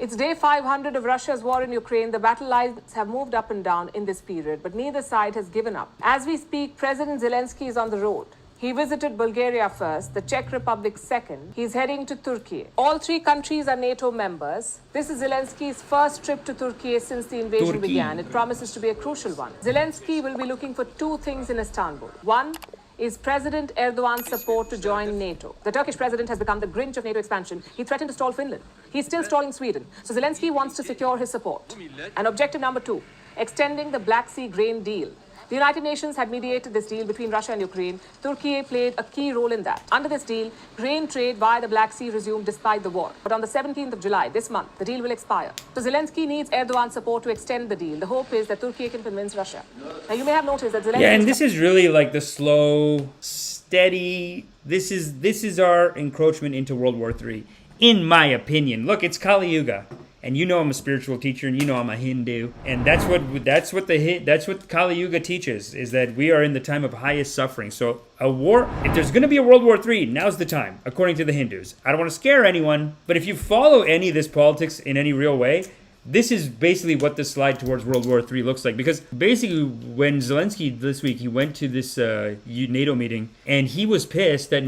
It's day 500 of Russia's war in Ukraine. The battle lines have moved up and down in this period, but neither side has given up. As we speak, President Zelenskyy is on the road. He visited Bulgaria first, the Czech Republic second. He's heading to Turkey. All three countries are NATO members. This is Zelenskyy's first trip to Turkey since the invasion began. It promises to be a crucial one. Zelenskyy will be looking for two things in Istanbul. One is President Erdogan's support to join NATO. The Turkish president has become the Grinch of NATO expansion. He threatened to stall Finland. He's still stalling Sweden. So Zelenskyy wants to secure his support. And objective number two, extending the Black Sea grain deal. The United Nations had mediated this deal between Russia and Ukraine. Turkey played a key role in that. Under this deal, grain trade via the Black Sea resumed despite the war. But on the 17th of July, this month, the deal will expire. So Zelenskyy needs Erdogan's support to extend the deal. The hope is that Turkey can convince Russia. Now, you may have noticed that Zelenskyy... Yeah, and this is really like the slow, steady... This is our encroachment into World War III, in my opinion. Look, it's Kali Yuga. And you know I'm a spiritual teacher, and you know I'm a Hindu, and that's what Kali Yuga teaches, is that we are in the time of highest suffering. So a war, if there's going to be a World War III, now's the time, according to the Hindus. I don't want to scare anyone, but if you follow any of this politics in any real way, this is basically what the slide towards World War III looks like. Because basically, when Zelenskyy this week, he went to this NATO meeting, and he was pissed that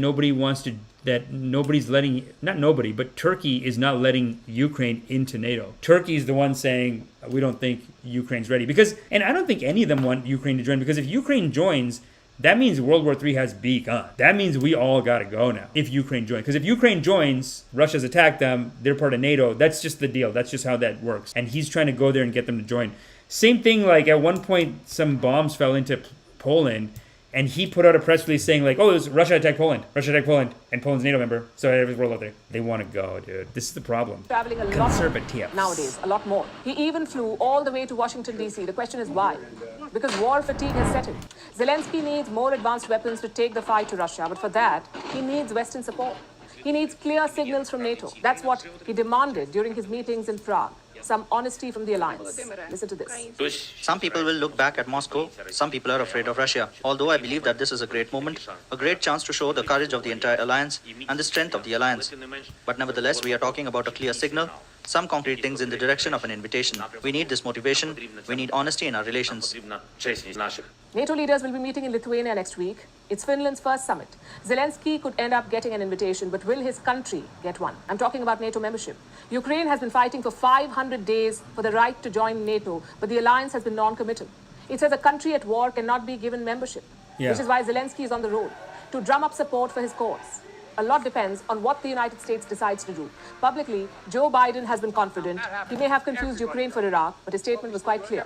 Turkey is not letting Ukraine into NATO. Turkey is the one saying, we don't think Ukraine's ready. And I don't think any of them want Ukraine to join, because if Ukraine joins, that means World War III has begun. That means we all gotta go now, if Ukraine joins. Because if Ukraine joins, Russia's attacked them, they're part of NATO, that's just the deal. That's just how that works. And he's trying to go there and get them to join. Same thing, like at one point, some bombs fell into Poland, and he put out a press release saying like, oh, Russia attacked Poland, and Poland's NATO member, so everybody's world out there. They want to go, dude. This is the problem. Traveling a lot nowadays, a lot more. He even flew all the way to Washington, D.C. The question is why? Because war fatigue has set in. Zelenskyy needs more advanced weapons to take the fight to Russia, but for that, he needs Western support. He needs clear signals from NATO. That's what he demanded during his meetings in Prague. Some honesty from the alliance. Listen to this. Some people will look back at Moscow. Some people are afraid of Russia. Although I believe that this is a great moment, a great chance to show the courage of the entire alliance and the strength of the alliance. But nevertheless, we are talking about a clear signal, some concrete things in the direction of an invitation. We need this motivation. We need honesty in our relations. NATO leaders will be meeting in Lithuania next week. It's Finland's first summit. Zelenskyy could end up getting an invitation, but will his country get one? I'm talking about NATO membership. Ukraine has been fighting for 500 days for the right to join NATO, but the alliance has been non-committal. It says a country at war cannot be given membership, which is why Zelenskyy is on the road to drum up support for his cause. A lot depends on what the United States decides to do. Publicly, Joe Biden has been confident. He may have confused Ukraine for Iraq, but his statement was quite clear.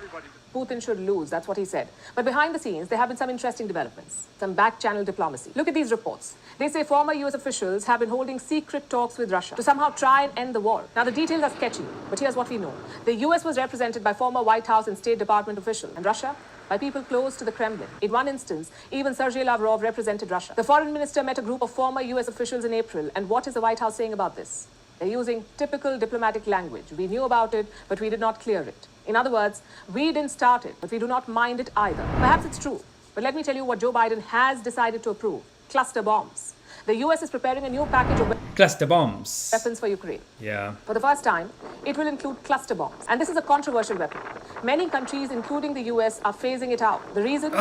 Putin should lose, that's what he said. But behind the scenes, there have been some interesting developments, some back-channel diplomacy. Look at these reports. They say former US officials have been holding secret talks with Russia to somehow try and end the war. Now, the details are sketchy, but here's what we know. The US was represented by former White House and State Department officials, and Russia by people close to the Kremlin. In one instance, even Sergei Lavrov represented Russia. The foreign minister met a group of former US officials in April, and what is the White House saying about this? They're using typical diplomatic language. We knew about it, but we did not clear it. In other words, we didn't start it, but we do not mind it either. Perhaps it's true, but let me tell you what Joe Biden has decided to approve. Cluster bombs. The US is preparing a new package of cluster bombs weapons for Ukraine. Yeah. For the first time, it will include cluster bombs. And this is a controversial weapon. Many countries, including the US, are phasing it out. The reason?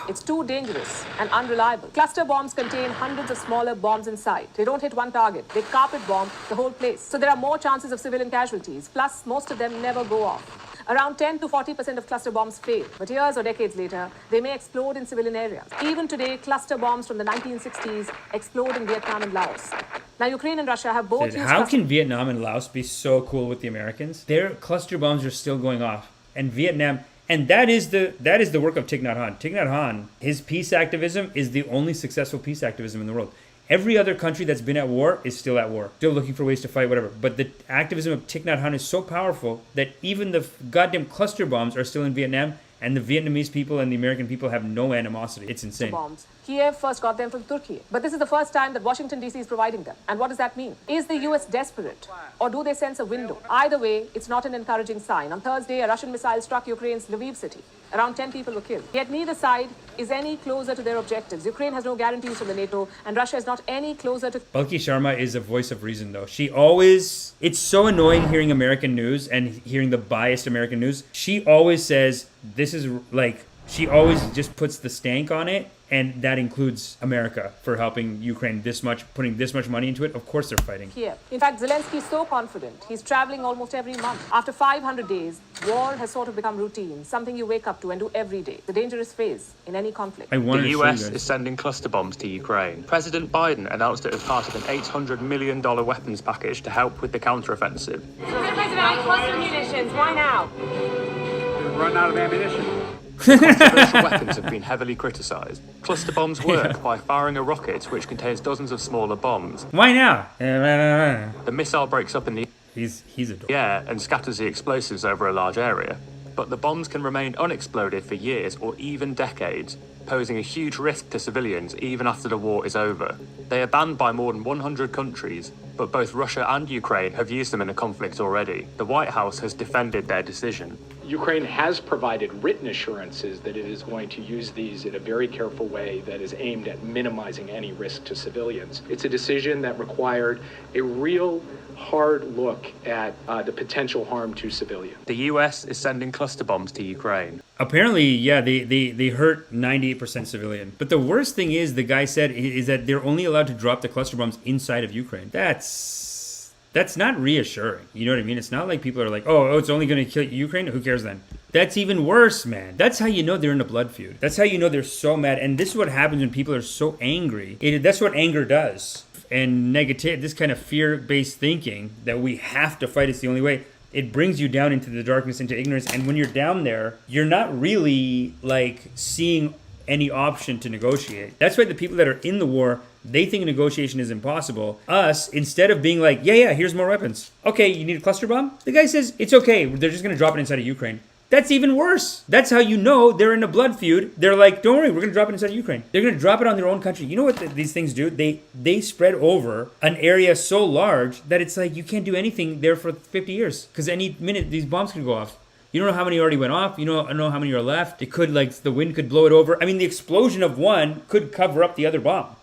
It's too dangerous and unreliable. Cluster bombs contain hundreds of smaller bombs inside. They don't hit one target. They carpet bomb the whole place. So there are more chances of civilian casualties. Plus, most of them never go off. Around 10 to 40% of cluster bombs fail, but years or decades later, they may explode in civilian areas. Even today, cluster bombs from the 1960s explode in Vietnam and Laos. Now, Ukraine and Russia have both used How can Vietnam and Laos be so cool with the Americans? Their cluster bombs are still going off. And Vietnam... And that is the work of Thich Nhat Hanh. Thich Nhat Hanh, his peace activism is the only successful peace activism in the world. Every other country that's been at war is still at war, still looking for ways to fight, whatever. But the activism of Thich Nhat Hanh is so powerful that even the goddamn cluster bombs are still in Vietnam, And the Vietnamese people and the American people have no animosity. It's insane. Bombs. Kiev first got them from Turkey. But this is the first time that Washington, D.C. is providing them. And what does that mean? Is the U.S. desperate? Or do they sense a window? Either way, it's not an encouraging sign. On Thursday, a Russian missile struck Ukraine's Lviv city. Around 10 people were killed. Yet neither side is any closer to their objectives. Ukraine has no guarantees from the NATO, and Russia is not any closer to... Balki Sharma is a voice of reason, though. She always... It's so annoying hearing American news and hearing the biased American news. She always says, this is like... She always just puts the stank on it, and that includes America for helping Ukraine this much, putting this much money into it. Of course they're fighting. Kiev. In fact, Zelenskyy is so confident. He's traveling almost every month. After 500 days, war has sort of become routine, something you wake up to and do every day. The dangerous phase in any conflict. The The US is sending cluster bombs to Ukraine. President Biden announced it as part of an $800 million weapons package to help with the counteroffensive. Mr. President, cluster munitions. Why now? Run out of ammunition. Controversial weapons have been heavily criticised. Cluster bombs work by firing a rocket which contains dozens of smaller bombs. Why now? The missile breaks up in the He's a air and scatters the explosives over a large area. But the bombs can remain unexploded for years or even decades, posing a huge risk to civilians even after the war is over. They are banned by more than 100 countries, but both Russia and Ukraine have used them in a conflict already. The White House has defended their decision. Ukraine has provided written assurances that it is going to use these in a very careful way that is aimed at minimizing any risk to civilians. It's a decision that required a real hard look at the potential harm to civilians. The US is sending cluster bombs to Ukraine. Apparently, yeah, they hurt 98% civilian. But the worst thing is, the guy said, is that they're only allowed to drop the cluster bombs inside of Ukraine. That's not reassuring. You know what I mean? It's not like people are like, oh, it's only going to kill Ukraine? Who cares then? That's even worse, man. That's how you know they're in a blood feud. That's how you know they're so mad. And this is what happens when people are so angry. That's what anger does. And negative, this kind of fear-based thinking that we have to fight is the only way, it brings you down into the darkness, into ignorance. And when you're down there, you're not really like seeing any option to negotiate. That's why the people that are in the war, they think negotiation is impossible. Us, instead of being like, yeah, here's more weapons. Okay, you need a cluster bomb? The guy says, it's okay, they're just going to drop it inside of Ukraine. That's even worse. That's how you know they're in a blood feud. They're like, don't worry, we're going to drop it inside of Ukraine. They're going to drop it on their own country. You know what these things do? They spread over an area so large that it's like you can't do anything there for 50 years. Because any minute, these bombs could go off. You don't know how many already went off. You don't know how many are left. It could, like, the wind could blow it over. I mean, the explosion of one could cover up the other bomb.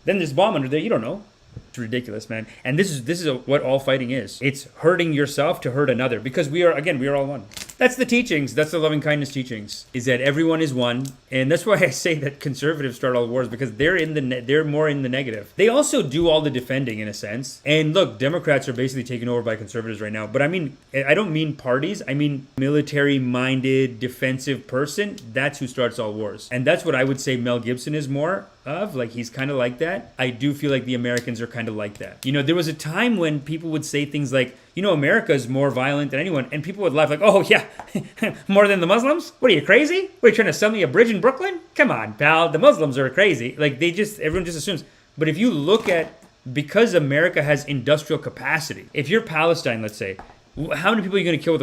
Then there's a bomb under there. You don't know. It's ridiculous, man. And this is what all fighting is. It's hurting yourself to hurt another. Because we are all one. That's the teachings. That's the loving kindness teachings. Is that everyone is one. And that's why I say that conservatives start all wars. Because they're more in the negative. They also do all the defending in a sense. And look, Democrats are basically taken over by conservatives right now. But I mean, I don't mean parties. I mean military-minded, defensive person. That's who starts all wars. And that's what I would say Mel Gibson is more of. Like, he's kind of like that. I do feel like the Americans are kind of like that. You know, there was a time when people would say things like, you know, America is more violent than anyone. And people would laugh like, oh, yeah, more than the Muslims? What are you, crazy? What, are you trying to sell me a bridge in Brooklyn? Come on, pal. The Muslims are crazy. Like, everyone just assumes. But if you look at, because America has industrial capacity, if you're Palestine, let's say, how many people are you going to kill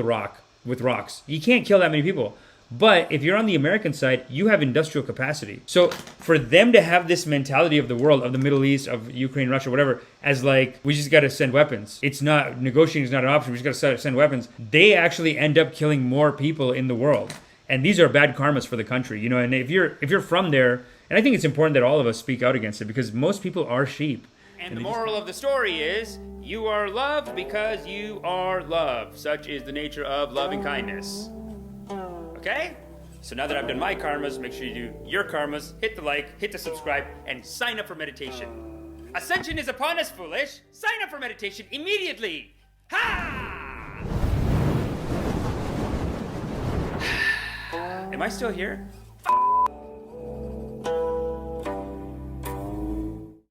with rocks? You can't kill that many people. But if you're on the American side, you have industrial capacity. So for them to have this mentality of the world, of the Middle East, of Ukraine, Russia, whatever, as like, we just got to send weapons. It's not, negotiating is not an option. We just got to send weapons. They actually end up killing more people in the world. And these are bad karmas for the country, you know, and if you're from there, and I think it's important that all of us speak out against it because most people are sheep. And the moral of the story is, you are loved because you are loved. Such is the nature of loving kindness. Okay? So now that I've done my karmas, make sure you do your karmas, hit the like, hit the subscribe, and sign up for meditation. Ascension is upon us, foolish. Sign up for meditation immediately. Ha! Am I still here?